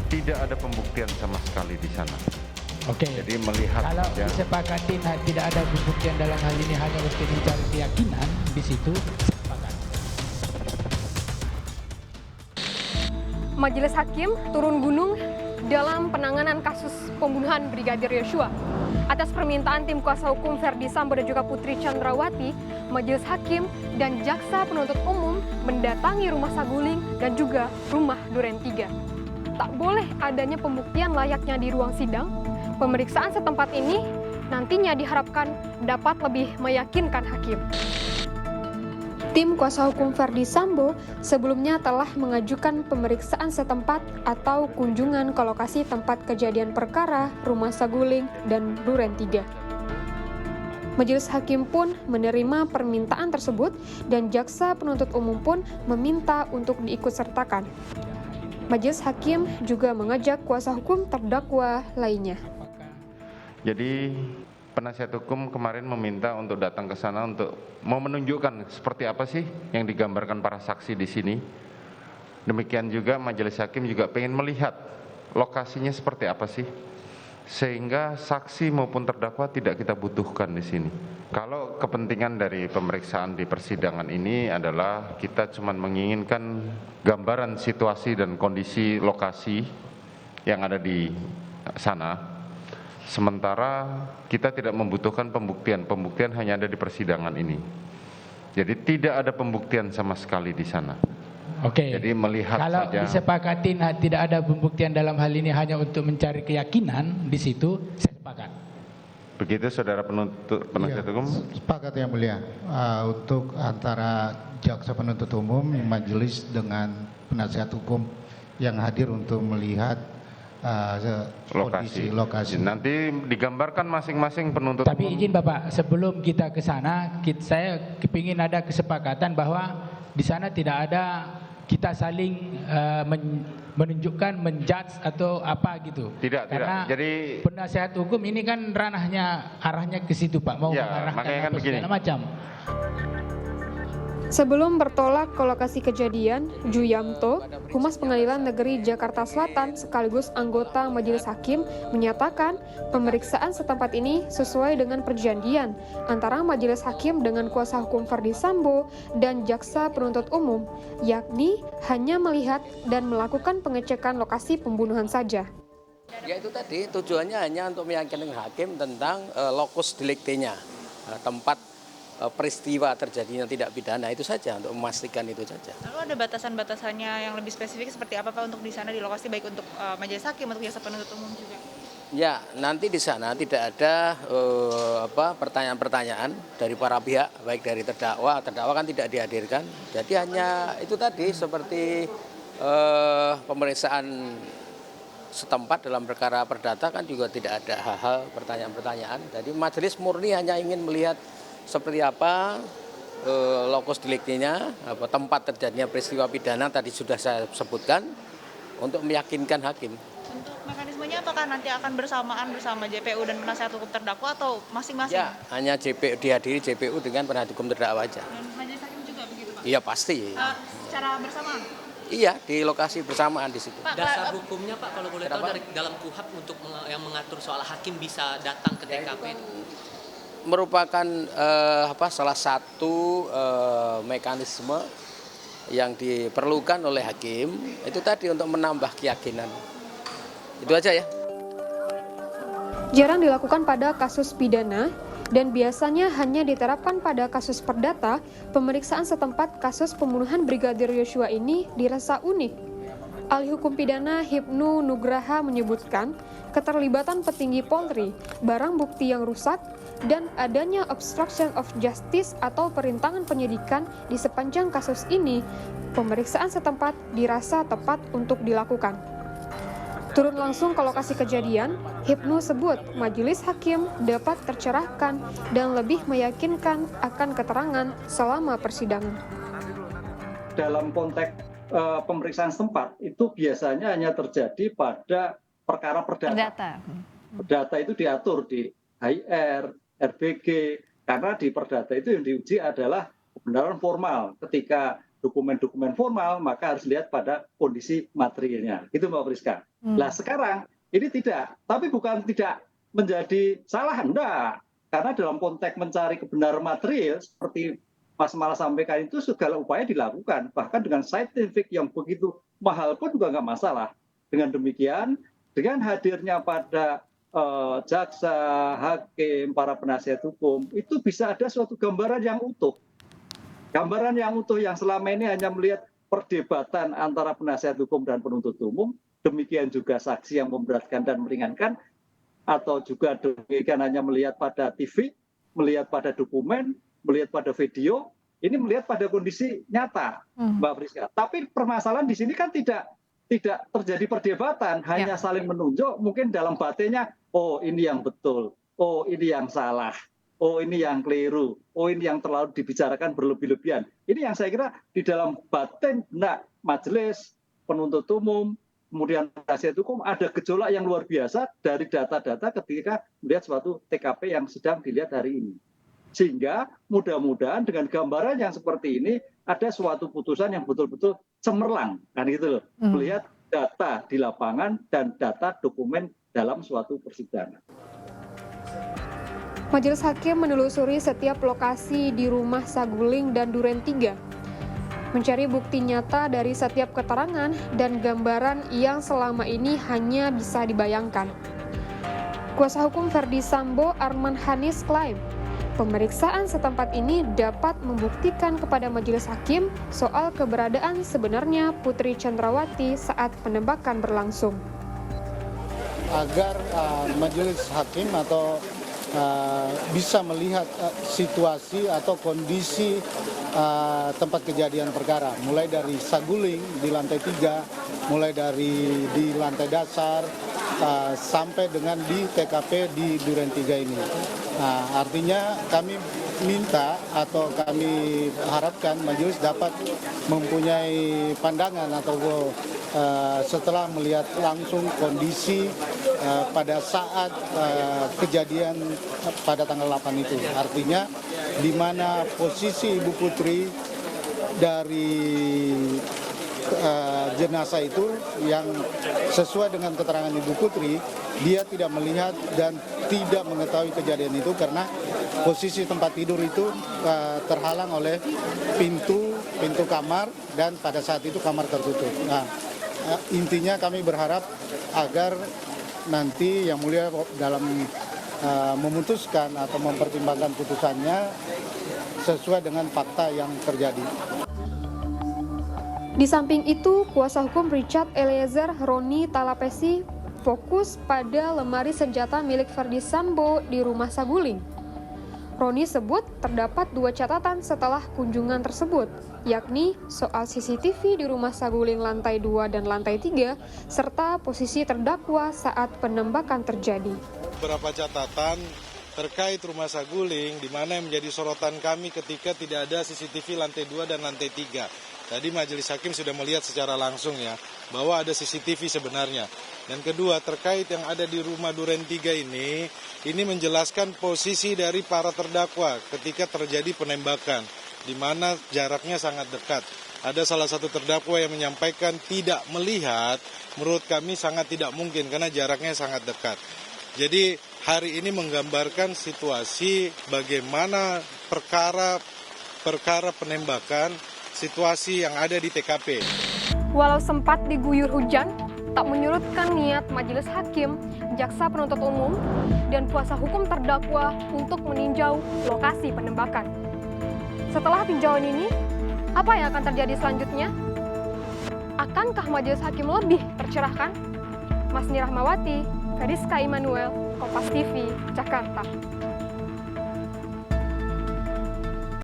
tidak ada pembuktian sama sekali di sana. Oke. Jadi melihat kalau saja. disepakati tidak ada pembuktian dalam hal ini hanya untuk mencari keyakinan, di situ sepakat. Majelis Hakim turun gunung dalam penanganan kasus pembunuhan Brigadir Yosua. Atas permintaan tim kuasa hukum Verdi Sambo dan juga Putri Chandrawati, Majelis Hakim dan Jaksa Penuntut Umum mendatangi rumah Saguling dan juga rumah Duren 3. Tak boleh adanya pembuktian layaknya di ruang sidang. Pemeriksaan setempat ini nantinya diharapkan dapat lebih meyakinkan hakim. Tim kuasa hukum Verdi Sambo sebelumnya telah mengajukan pemeriksaan setempat atau kunjungan ke lokasi tempat kejadian perkara rumah Saguling dan Duren 3. Majelis Hakim pun menerima permintaan tersebut dan Jaksa Penuntut Umum pun meminta untuk diikutsertakan. Majelis Hakim juga mengajak kuasa hukum terdakwa lainnya. Jadi penasihat hukum kemarin meminta untuk datang ke sana untuk mau menunjukkan seperti apa sih yang digambarkan para saksi di sini. Demikian juga majelis hakim juga pengen melihat lokasinya seperti apa sih, sehingga saksi maupun terdakwa tidak kita butuhkan di sini. Kalau kepentingan dari pemeriksaan di persidangan ini adalah kita cuma menginginkan gambaran situasi dan kondisi lokasi yang ada di sana. Sementara kita tidak membutuhkan pembuktian hanya ada di persidangan ini. Jadi tidak ada pembuktian sama sekali di sana. Oke. Jadi melihat kalau saja. disepakati tidak ada pembuktian dalam hal ini hanya untuk mencari keyakinan, di situ saya sepakat. Begitu saudara penasihat hukum? Sepakat yang mulia. Untuk antara jaksa penuntut umum, majelis dengan penasihat hukum yang hadir untuk melihat lokasi. Nanti digambarkan masing-masing penuntut Tapi umum. izin Bapak, sebelum kita ke sana, saya kepingin ada kesepakatan bahwa di sana tidak ada kita saling menunjukkan, menjudge atau apa gitu. Tidak. Jadi penasihat hukum ini kan ranahnya, arahnya ke situ Pak, mau ya, mengarahkan makanya kan apa begini. segala macam. Sebelum bertolak ke lokasi kejadian, Ju Yamto, Humas Pengadilan Negeri Jakarta Selatan sekaligus anggota Majelis Hakim, menyatakan pemeriksaan setempat ini sesuai dengan perjanjian antara Majelis Hakim dengan kuasa hukum Verdi Sambo dan Jaksa Penuntut Umum, yakni hanya melihat dan melakukan pengecekan lokasi pembunuhan saja. Ya itu tadi tujuannya hanya untuk meyakinkan hakim tentang lokus delicti-nya, tempat peristiwa terjadinya tidak pidana, itu saja, untuk memastikan itu saja. Lalu ada batasan-batasannya yang lebih spesifik seperti apa Pak untuk di sana di lokasi, baik untuk majelis hakim, untuk jaksa penuntut umum juga? Ya, nanti di sana tidak ada pertanyaan-pertanyaan dari para pihak, baik dari terdakwa kan tidak dihadirkan. Jadi hanya itu tadi seperti pemeriksaan setempat dalam perkara perdata kan juga tidak ada hal-hal pertanyaan-pertanyaan. Jadi majelis murni hanya ingin melihat seperti apa lokus deliktinya, tempat terjadinya peristiwa pidana tadi sudah saya sebutkan, untuk meyakinkan hakim. Untuk mekanismenya apakah nanti akan bersamaan bersama JPU dan penasihat hukum terdakwa atau masing-masing? Ya, hanya dihadiri JPU dengan penasihat hukum terdakwa saja. Dan majelis hakim juga begitu Pak? Iya pasti. Secara bersamaan? Iya, di lokasi bersamaan di situ. Dasar hukumnya Pak kalau boleh tahu dari dalam KUHP untuk yang mengatur soal hakim bisa datang ke TKP itu? Merupakan salah satu mekanisme yang diperlukan oleh hakim, itu tadi untuk menambah keyakinan. Itu aja ya. Jarang dilakukan pada kasus pidana dan biasanya hanya diterapkan pada kasus perdata. Pemeriksaan setempat kasus pembunuhan Brigadir Yosua ini dirasa unik. Ahli hukum pidana Hipnu Nugraha menyebutkan keterlibatan petinggi Polri, barang bukti yang rusak, dan adanya obstruction of justice atau perintangan penyidikan di sepanjang kasus ini, pemeriksaan setempat dirasa tepat untuk dilakukan. Turun langsung ke lokasi kejadian, Hipnu sebut majelis hakim dapat tercerahkan dan lebih meyakinkan akan keterangan selama persidangan. Dalam konteks pemeriksaan setempat itu biasanya hanya terjadi pada perkara perdata. Perdata itu diatur di HR, RBG, karena di perdata itu yang diuji adalah kebenaran formal. Ketika dokumen-dokumen formal, maka harus lihat pada kondisi materialnya. Itu Mbak Friska. Nah sekarang ini tidak, tapi bukan tidak menjadi salah, enggak. Karena dalam konteks mencari kebenaran material, seperti Mas Mala sampaikan itu segala upaya dilakukan. Bahkan dengan scientific yang begitu mahal pun juga nggak masalah. Dengan demikian, dengan hadirnya pada jaksa, hakim, para penasihat hukum, itu bisa ada suatu gambaran yang utuh. Gambaran yang utuh yang selama ini hanya melihat perdebatan antara penasihat hukum dan penuntut umum, demikian juga saksi yang memberatkan dan meringankan, atau juga demikian hanya melihat pada TV, melihat pada dokumen, melihat pada video, ini melihat pada kondisi nyata, Mbak Friska. Tapi permasalahan di sini kan tidak terjadi perdebatan, hanya saling menunjuk, mungkin dalam batinnya, oh ini yang betul, oh ini yang salah, oh ini yang keliru, oh ini yang terlalu dibicarakan berlebih-lebihan. Ini yang saya kira di dalam batin majelis, penuntut umum, kemudian penasihat hukum ada gejolak yang luar biasa dari data-data ketika melihat suatu TKP yang sedang dilihat hari ini. Sehingga mudah-mudahan dengan gambaran yang seperti ini ada suatu putusan yang betul-betul cemerlang, kan gitu loh. Melihat data di lapangan dan data dokumen dalam suatu persidangan. Majelis Hakim menelusuri setiap lokasi di rumah Saguling dan Duren 3, mencari bukti nyata dari setiap keterangan dan gambaran yang selama ini hanya bisa dibayangkan. Kuasa hukum Verdi Sambo, Arman Hanis, klaim pemeriksaan setempat ini dapat membuktikan kepada majelis hakim soal keberadaan sebenarnya Putri Chandrawati saat penembakan berlangsung. Agar majelis hakim atau bisa melihat situasi atau kondisi tempat kejadian perkara, mulai dari Saguling di lantai 3, mulai dari di lantai dasar, sampai dengan di TKP di Duren 3 ini. Nah, artinya kami minta atau kami harapkan majelis dapat mempunyai pandangan atau setelah melihat langsung kondisi pada saat kejadian pada tanggal 8 itu. Artinya di mana posisi Ibu Putri dari jenazah itu yang sesuai dengan keterangan Ibu Putri, dia tidak melihat dan tidak mengetahui kejadian itu karena posisi tempat tidur itu terhalang oleh pintu kamar dan pada saat itu kamar tertutup. Nah, intinya kami berharap agar nanti Yang Mulia dalam memutuskan atau mempertimbangkan putusannya sesuai dengan fakta yang terjadi. Di samping itu, kuasa hukum Richard Eliezer Roni Talapesi fokus pada lemari senjata milik Verdi Sambo di rumah Saguling. Roni sebut terdapat 2 catatan setelah kunjungan tersebut, yakni soal CCTV di rumah Saguling lantai 2 dan lantai 3, serta posisi terdakwa saat penembakan terjadi. Beberapa catatan terkait rumah Saguling, di mana yang menjadi sorotan kami ketika tidak ada CCTV lantai 2 dan lantai 3. Tadi majelis hakim sudah melihat secara langsung ya, bahwa ada CCTV sebenarnya. Dan kedua, terkait yang ada di rumah Duren 3 ini menjelaskan posisi dari para terdakwa ketika terjadi penembakan, di mana jaraknya sangat dekat. Ada salah satu terdakwa yang menyampaikan tidak melihat, menurut kami sangat tidak mungkin karena jaraknya sangat dekat. Jadi hari ini menggambarkan situasi bagaimana perkara penembakan, situasi yang ada di TKP. Walau sempat diguyur hujan, tak menyurutkan niat majelis hakim, jaksa penuntut umum, dan kuasa hukum terdakwa untuk meninjau lokasi penembakan. Setelah tinjauan ini, apa yang akan terjadi selanjutnya? Akankah majelis hakim lebih tercerahkan? Masni Rahmawati, Feriska Immanuel, Kompas TV, Jakarta.